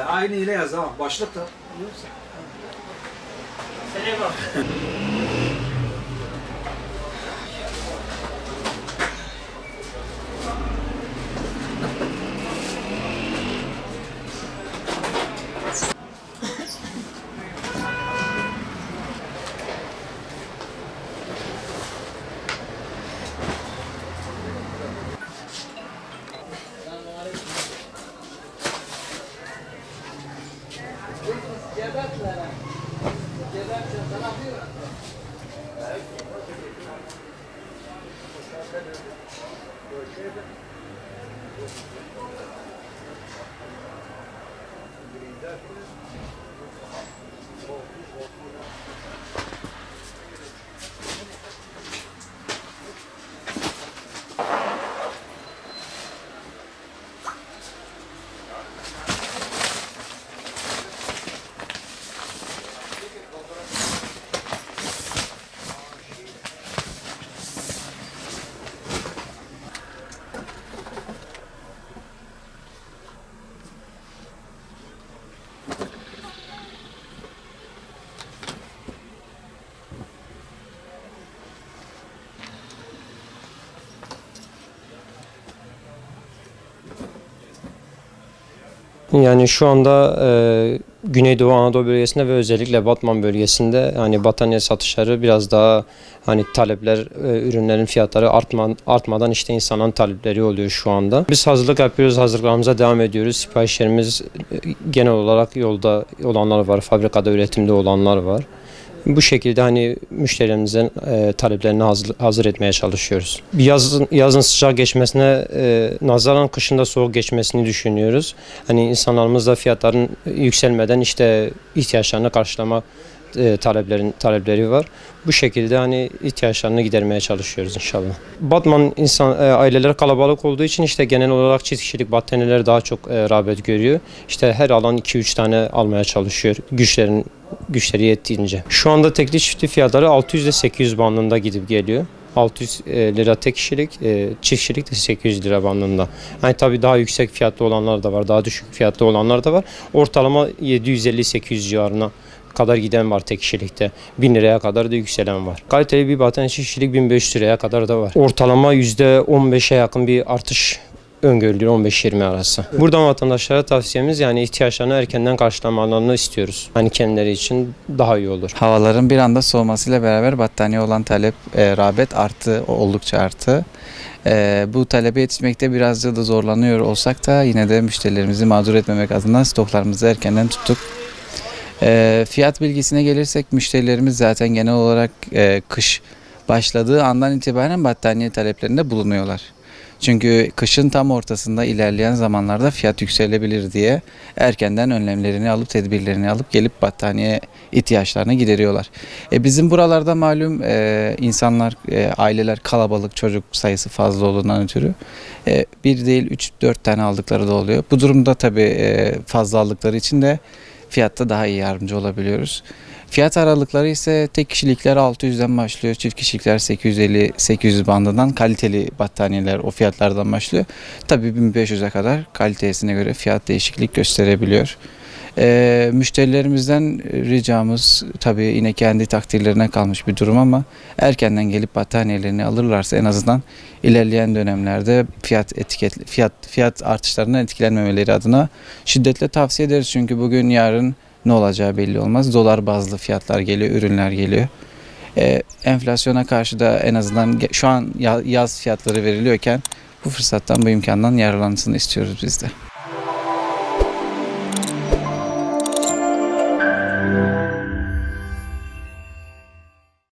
Aynı ile yaz ha. Başlık da. Selam. Yani şu anda Güneydoğu Anadolu bölgesinde ve özellikle Batman bölgesinde hani battaniye satışları biraz daha hani talepler, ürünlerin fiyatları artmadan işte insanların talepleri oluyor şu anda. Biz hazırlık yapıyoruz, hazırlıklarımıza devam ediyoruz. Siparişlerimiz genel olarak yolda olanlar var, fabrikada üretimde olanlar var. Bu şekilde hani müşterilerimizin taleplerini hazır etmeye çalışıyoruz. Yazın sıcak geçmesine nazaran kışın da soğuk geçmesini düşünüyoruz. Hani insanlarımız da fiyatların yükselmeden işte ihtiyaçlarını karşılama talepleri var. Bu şekilde hani ihtiyaçlarını gidermeye çalışıyoruz inşallah. Batman aileler kalabalık olduğu için işte genel olarak çift kişilik battaniyeler daha çok rağbet görüyor. İşte her alan 2-3 tane almaya çalışıyor güçleri yettiğince. Şu anda tekli çiftli fiyatları 600 ile 800 bandında gidip geliyor. 600 lira tek kişilik, çift kişilik de 800 lira bandında. Yani tabii daha yüksek fiyatlı olanlar da var, daha düşük fiyatlı olanlar da var. Ortalama 750-800 civarına kadar giden var tek kişilikte. 1000 liraya kadar da yükselen var. Kaliteli bir battaniye çift kişilik 1500 liraya kadar da var. Ortalama %15'e yakın bir artış öngörülüyor, 15-20 arası. Buradan vatandaşlara tavsiyemiz yani ihtiyaçlarını erkenden karşılamalarını istiyoruz. Hani kendileri için daha iyi olur. Havaların bir anda soğumasıyla beraber battaniye olan talep, rağbet arttı, oldukça arttı. Bu talebe yetişmekte biraz da zorlanıyor olsak da yine de müşterilerimizi mağdur etmemek adına stoklarımızı erkenden tuttuk. Fiyat bilgisine gelirsek müşterilerimiz zaten genel olarak kış başladığı andan itibaren battaniye taleplerinde bulunuyorlar. Çünkü kışın tam ortasında ilerleyen zamanlarda fiyat yükselebilir diye erkenden önlemlerini alıp tedbirlerini alıp gelip battaniye ihtiyaçlarını gideriyorlar. Bizim buralarda malum insanlar, aileler kalabalık, çocuk sayısı fazla olduğundan ötürü bir değil 3-4 tane aldıkları da oluyor. Bu durumda tabii fazla aldıkları için de fiyatta daha iyi yardımcı olabiliyoruz. Fiyat aralıkları ise tek kişilikler 600'den başlıyor, çift kişilikler 850-800 bandından, kaliteli battaniyeler o fiyatlardan başlıyor. Tabii 1500'e kadar kalitesine göre fiyat değişiklik gösterebiliyor. Müşterilerimizden ricamız tabii yine kendi takdirlerine kalmış bir durum ama erkenden gelip battaniyelerini alırlarsa en azından ilerleyen dönemlerde fiyat artışlarından etkilenmemeleri adına şiddetle tavsiye ederiz. Çünkü bugün yarın ne olacağı belli olmaz. Dolar bazlı fiyatlar geliyor, ürünler geliyor. Enflasyona karşı da en azından şu an yaz fiyatları veriliyorken bu fırsattan, bu imkandan yararlanmasını istiyoruz biz de.